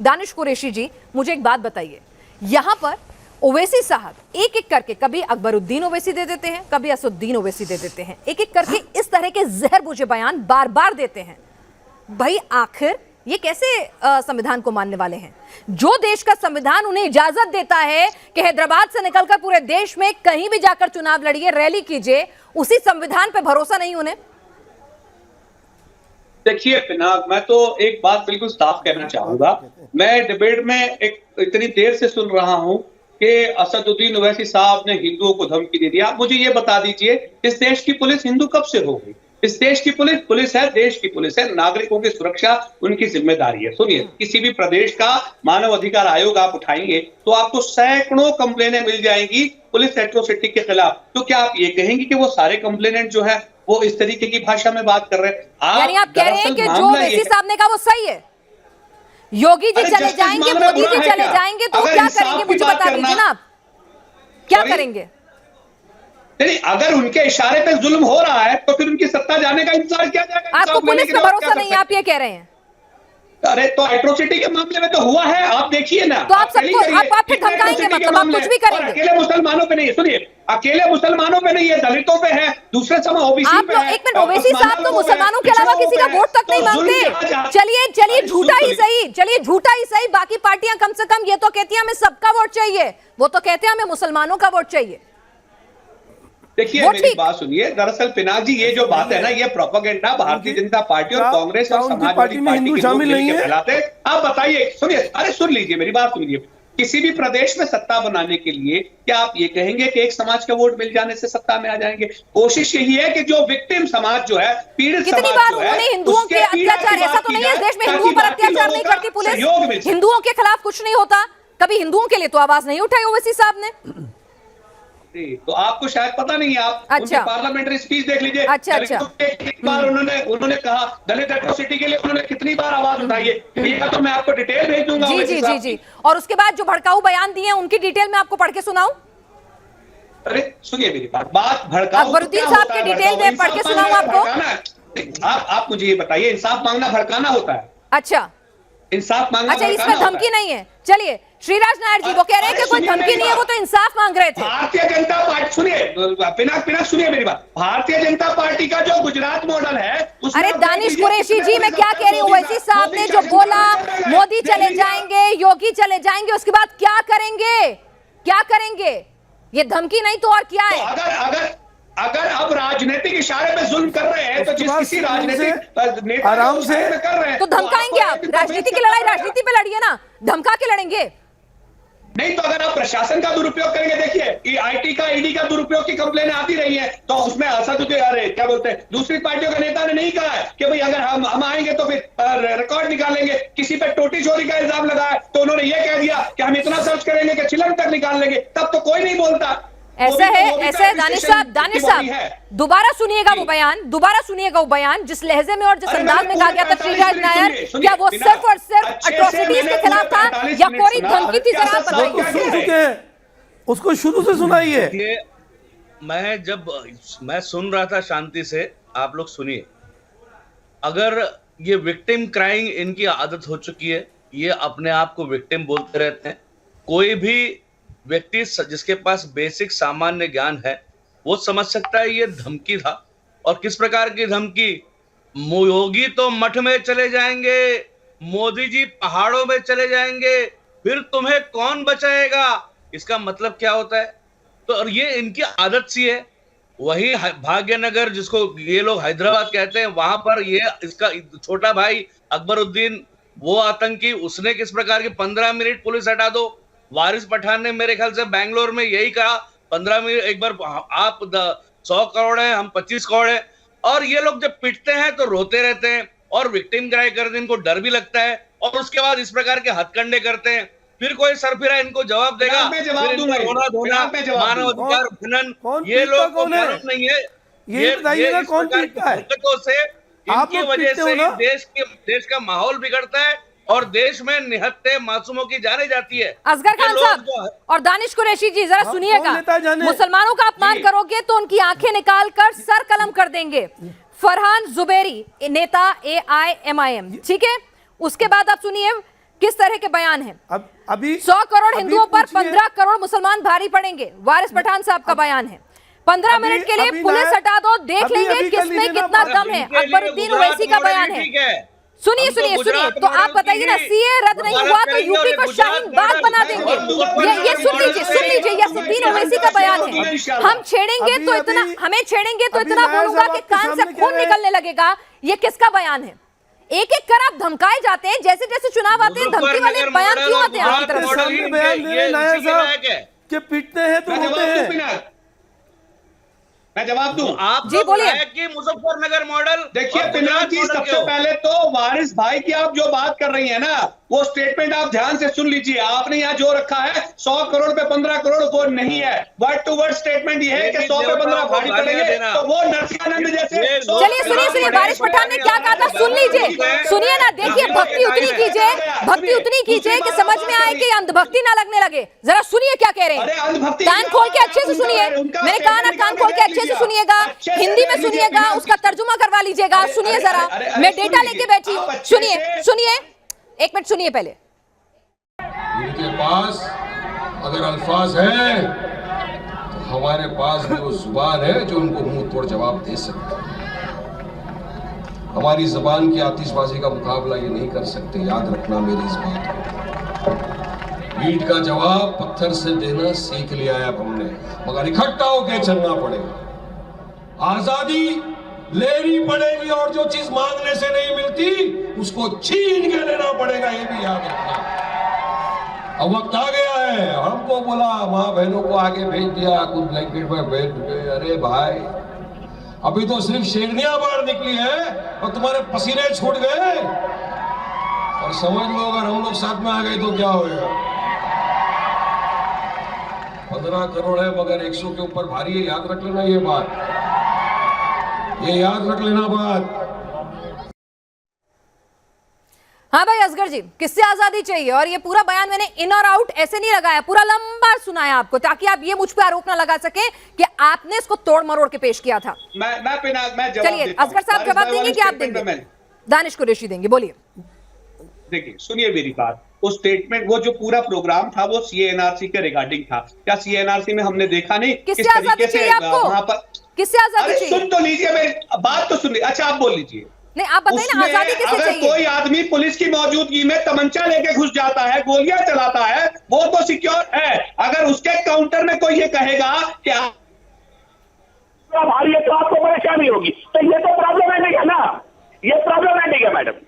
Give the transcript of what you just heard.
दानिश कुरैशी जी, मुझे एक बात बताइए, यहां पर ओवैसी साहब एक एक करके कभी अकबरुद्दीन ओवैसी दे देते हैं, कभी असदुद्दीन ओवैसी दे देते हैं, एक एक करके इस तरह के जहर बुझे बयान बार बार देते हैं। भाई आखिर ये कैसे संविधान को मानने वाले हैं? जो देश का संविधान उन्हें इजाजत देता है कि हैदराबाद से निकलकर पूरे देश में कहीं भी जाकर चुनाव लड़िए, रैली कीजिए, उसी संविधान पे भरोसा नहीं उन्हें? देखिए पिनाक, मैं तो एक बात बिल्कुल साफ कहना चाहूंगा। मैं डिबेट में इतनी देर से सुन रहा हूं कि असदुद्दीन ओवैसी साहब ने हिंदुओं को धमकी दे दिया। आप मुझे ये बता दीजिए, इस देश की पुलिस हिंदू कब से हो गई? इस देश की पुलिस है, देश की पुलिस है, नागरिकों की सुरक्षा उनकी जिम्मेदारी है। सुनिए, किसी भी प्रदेश का मानव अधिकार आयोग आप उठाएंगे तो आपको सैकड़ों कंप्लेनें मिल जाएंगी पुलिस एट्रोसिटी के खिलाफ। तो क्या आप ये कहेंगे कि वो सारे कंप्लेनेंट जो है वो इस तरीके की भाषा में बात कर रहे हैं? यानी आप कह रहे हैं कि जो ओवैसी साहब ने कहा वो सही है? योगी जी चले जाएंगे, मोदी जी चले जाएंगे तो क्या करेंगे? मुझे बता दीजिए ना, आप क्या करेंगे? नहीं, अगर उनके इशारे पे जुल्म हो रहा है तो फिर उनकी सत्ता जाने का इंतजार किया जाएगा। आपको पुलिस पे भरोसा नहीं है, आप ये कह रहे हैं? अरे तो एट्रोसिटी के मामले में तो हुआ है, आप देखिए ना। तो आप सबको आप फिर धमकाएंगे, मतलब आप कुछ भी करेंगे? अकेले मुसलमानों पे नहीं, सुनिए, अकेले मुसलमानों पे नहीं है, दलितों पे है, दूसरे समय ओबीसी पे है। एक मिनट, ओवैसी साहब तो मुसलमानों के अलावा किसी का वोट तक नहीं मांगते। चलिए झूठा ही सही, चलिए झूठा ही सही, बाकी पार्टियां कम से कम ये तो कहती हैं हमें सबका वोट चाहिए, वो तो कहते हैं हमें मुसलमानों का वोट चाहिए। देखिए मेरी बात सुनिए, दरअसल पिनाक जी ये जो बात है ना, ये प्रोपेगेंडा भारतीय जनता पार्टी और कांग्रेस और समाजवादी पार्टी के शामिल नहीं है फैलाते। आप बताइए, सुनिए, अरे सुन लीजिए मेरी बात सुनिए। किसी भी प्रदेश में सत्ता बनाने के लिए क्या आप ये कहेंगे कि एक समाज का वोट मिल जाने से सत्ता में आ जाएंगे? कोशिश यही है कि जो विक्टिम समाज जो है, पीड़ित समाज जो है, कितनी बार हिंदुओं के अत्याचार, ऐसा तो नहीं है इस देश में हिंदुओं पर अत्याचार नहीं करती पुलिस, हिंदुओं के खिलाफ कुछ नहीं होता, कभी हिंदुओं के लिए तो आवाज नहीं उठाई ओवैसी साहब ने। तो आपको शायद पता नहीं है, आप उनकी पार्लियामेंट्री स्पीच देख लीजिए। एक बार उन्होंने कहा दलित एट्रोसिटी के लिए उन्होंने कितनी बार आवाज उठाई है, तो मैं आपको डिटेल भेज दूंगा। जी। और उसके बाद जो भड़काऊ बयान दिए उनकी डिटेल में आपको पढ़ के सुनाऊं? अरे सुनिए मेरी बात भड़काऊ अकबरुद्दीन साहब की डिटेल में पढ़ के सुनाऊं आपको? आप मुझे ये बताइए, इंसाफ मांगना भड़काना होता है? अच्छा, इंसाफ मांगना, अच्छा, इसमें धमकी नहीं है। चलिए श्रीराज नायर जी, वो कह रहे हैं कि कोई धमकी नहीं है, वो तो इंसाफ मांग रहे थे। भारतीय जनता पार्टी, सुनिए पिनाक सुनिए मेरी बात, भारतीय जनता पार्टी का जो गुजरात मॉडल है। अरे दानिश कुरैशी जी, मैं क्या कह रही हूँ, ओवैसी साहब ने जो बोला मोदी चले जाएंगे, योगी चले जाएंगे, उसके बाद क्या करेंगे? क्या करेंगे? ये धमकी नहीं तो और क्या है? अगर अब राजनीतिक इशारे पे जुल्म कर रहे हैं तो जिस किसी राजनीतिक नेता आराम से कर रहे हैं तो धमकाएंगे आप? राजनीति की लड़ाई राजनीति पे लड़िए ना, धमका के लड़ेंगे नहीं? तो अगर आप प्रशासन का दुरुपयोग करेंगे, देखिए आईटी का, ईडी का दुरुपयोग की कंप्लेनें आती रही है, तो उसमें असदुद्दीन, अरे क्या बोलते हैं, दूसरी पार्टियों का नेता ने नहीं कहा है कि भाई अगर हम आएंगे तो फिर रिकॉर्ड निकालेंगे। किसी पे टोटी चोरी का इल्जाम लगाया तो उन्होंने ये कह दिया कि हम इतना सर्च करेंगे कि चिलम तक निकाल लेंगे, तब तो कोई नहीं बोलता। ऐसा है दानिश साहब, दोबारा सुनिएगा वो बयान, दोबारा सुनिएगा वो बयान जिस लहजे में और जिस अंदाज में कहा गया था श्रीराज नायर, क्या वो सिर्फ और सिर्फ एट्रोसिटीज के खिलाफ था या कोई धमकी थी? जरा बताइए, उसको शुरू से सुनाइए। मैं सुन रहा था शांति से, आप लोग सुनिए। अगर ये विक्टिम क्राइंग इनकी आदत हो चुकी है, ये अपने आप को विक्टिम बोलते रहते हैं। कोई भी व्यक्ति जिसके पास बेसिक सामान्य ज्ञान है वो समझ सकता है ये धमकी था। और किस प्रकार की धमकी? योगी तो मठ में चले जाएंगे, मोदी जी पहाड़ों में चले जाएंगे, फिर तुम्हें कौन बचाएगा? इसका मतलब क्या होता है? तो ये इनकी आदत सी है। वही भाग्यनगर, जिसको ये लोग हैदराबाद कहते हैं, वहां पर ये इसका छोटा भाई अकबरुद्दीन, वो आतंकी, उसने किस प्रकार की 15 मिनट पुलिस हटा दो। वारिस पठान ने मेरे ख्याल से बैंगलोर में यही कहा, 15 मिनट, एक बार आप 100 करोड़ है, हम 25 करोड़ है। और ये लोग जब पिटते हैं तो रोते रहते हैं और विक्टिम क्राई करते हैं, इनको डर भी लगता है, और उसके बाद इस प्रकार के हथकंडे करते हैं। फिर कोई सरफिरा इनको जवाब देगा, रोना धोना, मानव अधिकार हनन, ये लोग को मालूम नहीं है। ये बताइएगा कौन पीटता है? इनकी वजह से देश का माहौल बिगड़ता है और देश में निहत्थे मासूमों की जाने जाती है। असगर खान साहब और दानिश कुरैशी जी, जरा सुनिएगा, मुसलमानों का अपमान करोगे तो उनकी आंखें निकाल कर सर कलम कर देंगे। फरहान जुबैरी, नेता AIMIM, ठीक है? उसके बाद आप सुनिए, किस तरह के बयान हैं? अभी 100 करोड़ अभी हिंदुओं पर पूछिए। 15 करोड़ मुसलमान भारी पड़ेंगे, वारिस पठान साहब का बयान है। 15 मिनट के लिए पुलिस हटा दो, देख लेंगे किसमें कितना दम है। अकबरुद्दीन ओवैसी का बयान है। सुनिए सुनिए सुनिए, तो आप बताइए ना, सीए रद्द नहीं हुआ तो यूपी को शाहीन बाग बना देंगे। ये सुन लीजिए, यासीन ओवैसी का बयान है। हम छेड़ेंगे तो इतना, हमें छेड़ेंगे तो इतना बोलूंगा कि कान से खून निकलने लगेगा। ये किसका बयान है? एक एक कर आप धमकाए जाते हैं, जैसे जैसे चुनाव आते हैं धमकी वाले बयान क्यों आते हैं आपकी तरफ से? बयान दे रहे नायर साहब कि पीटते हैं तो होते हैं। मैं जवाब दूं? आप जी बोलिए। कि मुजफ्फरनगर मॉडल, देखिए पिनाक जी, सबसे पहले तो वारिस भाई की आप जो बात कर रही है ना, वो स्टेटमेंट आप ध्यान से सुन लीजिए। आपने यहाँ जो रखा है 100 करोड़ पे 15 करोड़, वो नहीं है। वर्ड टू वर्ड स्टेटमेंट ये है कि 100 पे 15 भारी पड़ेंगे, तो वो नरसिंहानंद जैसे। चलिए सुनिए, वारिस पठान ने क्या कहा था, सुन लीजिए, सुनिए ना। देखिए, भक्ति उतनी कीजिए कि समझ में आए कि अंधभक्ति ना लगने लगे। जरा सुनिए क्या कह रहे हैं, कान खोल के अच्छे से सुनिए। मैंने कहा ना, कान खोल के अच्छे से सुनिएगा, हिंदी में सुनिएगा, उसका तर्जुमा करवा लीजिएगा। सुनिए जरा, मैं डेटा लेके बैठी हूँ। सुनिए, एक मिनट सुनिए पहले। इनके पास अगर अल्फाज है तो हमारे पास भी वो जुबान है जो उनको मुंह तोड़ जवाब दे सकती है। हमारी जुबान की आतिशबाजी का मुकाबला ये नहीं कर सकते, याद रखना मेरी इस बात को। ईंट का जवाब पत्थर से देना सीख लिया है अब हमने, मगर इकट्ठा होकर चलना पड़ेगा। आजादी लेनी पड़ेगी और जो चीज मांगने से नहीं मिलती उसको छीन के लेना पड़ेगा, ये भी याद रखना। अब वक्त आ गया है, हमको बोला माँ बहनों को आगे भेज दिया, कुछ ब्लैंकेट में भेज दिए। अरे भाई, अभी तो सिर्फ शेरनियां बाहर निकली है और तुम्हारे पसीने छूट गए। और समझ लो अगर हम लोग साथ में आ गए तो क्या होगा। 15 करोड़ है मगर 100 के ऊपर भारी है, याद रख लेना ये बात, ये याद रख लेना बात। हाँ भाई असगर जी, किससे आजादी चाहिए? और ये पूरा बयान मैंने इन और आउट ऐसे नहीं लगाया, पूरा लंबा सुनाया आपको, ताकि आप ये मुझ पर आरोप ना लगा सके कि आपने इसको तोड़ मरोड़ के पेश किया था। मैं चलिए असगर साहब जवाब देंगे कि आप देंगे? दानिश कुरैशी देंगे, बोलिए। देखिए सुनिए मेरी बात, वो स्टेटमेंट, वो जो पूरा प्रोग्राम था वो सीएनआरसी के रिगार्डिंग था। क्या सीएनआरसी में हमने देखा नहीं किससे आजादी चाहिए आपको? वहां पर किससे आजादी चाहिए? सुन तो लीजिए, मेरी बात तो सुनिए। अच्छा आप बोल लीजिए। नहीं आप बताइए ना, आजादी किससे अगर चाहिए? कोई आदमी पुलिस की मौजूदगी में तमंचा लेके घुस जाता है, गोलियां चलाता है, वो तो सिक्योर है। अगर उसके काउंटर में कोई ये कहेगा कि भारी है तो आपको परेशानी होगी, तो ये तो प्रॉब्लमेटिक है ना, ये प्रॉब्लमेटिक है मैडम।